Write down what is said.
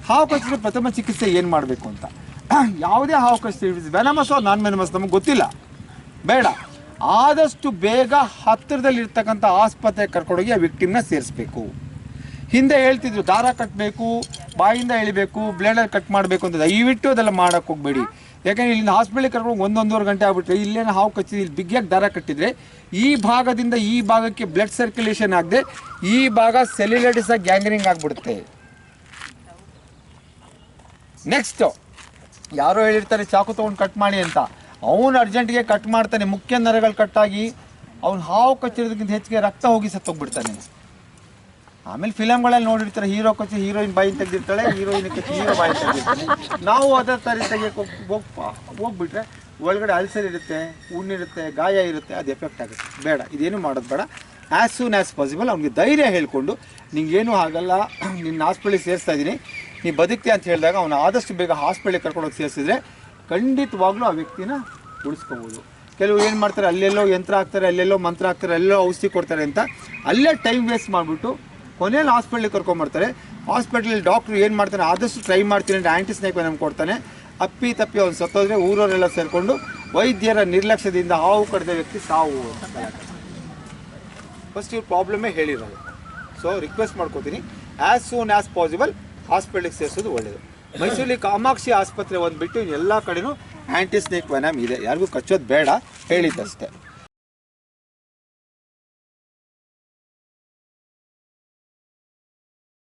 ಹಾವು ಕಚ್ಚಿದ್ರೆ ಪ್ರಥಮ ಚಿಕಿತ್ಸೆ ಏನು ಮಾಡಬೇಕು ಅಂತ, ಯಾವುದೇ ಹಾವು ಕಚ್ಚಿದ್ರೆ ವೆನಮಸ್ ನಾನ್ ವೆನಮಸ್ ನಮಗೆ ಗೊತ್ತಿಲ್ಲ, ಬೇಡ. ಆದಷ್ಟು ಬೇಗ ಹತ್ತಿರದಲ್ಲಿರ್ತಕ್ಕಂಥ ಆಸ್ಪತ್ರೆಗೆ ಕರ್ಕೊಂಡೋಗಿ ಆ ವಿಕ್ಟಿಮ್ನ ಸೇರಿಸ್ಬೇಕು. ಹಿಂದೆ ಹೇಳ್ತಿದ್ರು ದಾರ ಕಟ್ಟಬೇಕು, ಬಾಯಿಂದ ಎಳಿಬೇಕು, ಬ್ಲೇಡಲ್ಲಿ ಕಟ್ ಮಾಡಬೇಕು ಅಂತ. ದಯವಿಟ್ಟು ಅದೆಲ್ಲ ಮಾಡೋಕ್ಕೆ ಹೋಗಬೇಡಿ. ಯಾಕಂದರೆ ಇಲ್ಲಿಂದ ಹಾಸ್ಪಿಟ್ಲಿಗೆ ಕರ್ಕೊಂಡು 1-1.5 ಗಂಟೆ ಆಗ್ಬಿಟ್ರೆ ಇಲ್ಲೇನು ಹಾವು ಕಚ್ಚಿದ್ರೆ ಇಲ್ಲಿ ಬಿಗಿಯಾಗಿ ದಾರ ಕಟ್ಟಿದರೆ ಈ ಭಾಗದಿಂದ ಈ ಭಾಗಕ್ಕೆ ಬ್ಲಡ್ ಸರ್ಕ್ಯುಲೇಷನ್ ಆಗದೆ ಈ ಭಾಗ ಸೆಲ್ಯುಲೈಟಿಸ್ ಆಗಿ ಗ್ಯಾಂಗ್ರಿಂಗ್ ಆಗಿಬಿಡುತ್ತೆ. ನೆಕ್ಸ್ಟು ಯಾರೋ ಹೇಳಿರ್ತಾರೆ ಚಾಕು ತೊಗೊಂಡು ಕಟ್ ಮಾಡಿ ಅಂತ, ಅವನು ಅರ್ಜೆಂಟಿಗೆ ಕಟ್ ಮಾಡ್ತಾನೆ, ಮುಖ್ಯ ನರಗಳು ಕಟ್ಟಾಗಿ ಅವ್ನು ಹಾವು ಕಚ್ಚಿರೋದಕ್ಕಿಂತ ಹೆಚ್ಚಿಗೆ ರಕ್ತ ಹೋಗಿ ಸತ್ತೋಗ್ಬಿಡ್ತಾನೆ. ಆಮೇಲೆ ಫಿಲಮ್ಗಳಲ್ಲಿ ನೋಡಿರ್ತಾರೆ, ಹೀರೋ ಕಚ್ಚಿ ಹೀರೋಯಿನ್ ಬಾಯಿ ತೆಗೆದಿರ್ತಾಳೆ, ಹೀರೋಯಿನ್ ಕಚ್ಚಿ ಹೀರೋ ಬಾಯಿ ತೆಗೆದಿರ್ತಾನೆ. ನಾವು ಅದೇ ಥರ ತೆಗಿಯೋಕೆ ಹೋಗ್ಬಿಟ್ರೆ ಒಳಗಡೆ ಅಲ್ಸರ್ ಇರುತ್ತೆ, ಹುಣ್ಣಿರುತ್ತೆ, ಗಾಯ ಇರುತ್ತೆ, ಅದು ಎಫೆಕ್ಟ್ ಆಗುತ್ತೆ. ಬೇಡ, ಇದೇನು ಮಾಡೋದು ಬೇಡ. ಆ್ಯಸ್ ಸೂನ್ ಆ್ಯಸ್ ಪಾಸಿಬಲ್ ಅವ್ನಿಗೆ ಧೈರ್ಯ ಹೇಳ್ಕೊಂಡು ನಿಂಗೇನು ಆಗಲ್ಲ, ನಿನ್ನ ಹಾಸ್ಪಿಟ್ಲಿಗೆ ಸೇರಿಸ್ತಾ ಇದ್ದೀನಿ, ನೀ ಬದುಕ್ತೀಯ ಅಂತ ಹೇಳಿದಾಗ ಅವನು ಆದಷ್ಟು ಬೇಗ ಹಾಸ್ಪಿಟ್ಲಿಗೆ ಕರ್ಕೊಂಡೋಗಿ ಸೇರಿಸಿದ್ರೆ ಖಂಡಿತವಾಗ್ಲೂ ಆ ವ್ಯಕ್ತಿನ ಉಳಿಸ್ಕೋಬೋದು. ಕೆಲವು ಏನು ಮಾಡ್ತಾರೆ, ಅಲ್ಲೆಲ್ಲೋ ಯಂತ್ರ ಹಾಕ್ತಾರೆ, ಅಲ್ಲೆಲ್ಲೋ ಮಂತ್ರ ಹಾಕ್ತಾರೆ, ಅಲ್ಲೆಲ್ಲೋ ಔಷಧಿ ಕೊಡ್ತಾರೆ ಅಂತ ಅಲ್ಲೇ ಟೈಮ್ ವೇಸ್ಟ್ ಮಾಡಿಬಿಟ್ಟು ಕೊನೆಯಲ್ಲಿ ಹಾಸ್ಪಿಟ್ಲಿಗೆ ಕರ್ಕೊಂಬರ್ತಾರೆ. ಹಾಸ್ಪಿಟ್ಲಲ್ಲಿ ಡಾಕ್ಟ್ರು ಏನು ಮಾಡ್ತಾನೆ, ಆದಷ್ಟು ಟ್ರೈ ಮಾಡ್ತೀನಿ ಅಂತ ಆ್ಯಂಟಿಸ್ನೇಕ್ ವೆನಮ್ ಕೊಡ್ತಾನೆ. ಅಪ್ಪಿ ತಪ್ಪಿ ಅವ್ನು ಸತ್ತೋದ್ರೆ ಊರವರೆಲ್ಲ ಸೇರಿಕೊಂಡು ವೈದ್ಯರ ನಿರ್ಲಕ್ಷ್ಯದಿಂದ ಹಾವು ಕಡಿದ ವ್ಯಕ್ತಿ ಸಾವು ಅಂತ ಫಸ್ಟ್ ಇವ್ರ ಪ್ರಾಬ್ಲಮೇ ಹೇಳಿರೋದು. ಸೊ ರಿಕ್ವೆಸ್ಟ್ ಮಾಡ್ಕೋತೀನಿ, ಆ್ಯಸ್ ಸೂನ್ ಆ್ಯಸ್ ಪಾಸಿಬಲ್ ಹಾಸ್ಪಿಟ್ಲಿಗೆ ಸೇರಿಸೋದು ಒಳ್ಳೆಯದು. ಮೈಸೂರಲ್ಲಿ ಕಾಮಾಕ್ಷಿ ಆಸ್ಪತ್ರೆ ಒಂದು ಬಿಟ್ಟು ಎಲ್ಲ ಕಡೆನೂ ಆ್ಯಂಟಿಸ್ನೇಕ್ ವೆನಮ್ ಇದೆ, ಯಾರಿಗೂ ಕಚ್ಚೋದು ಬೇಡ, ಹೇಳಿದ್ದಷ್ಟೇ.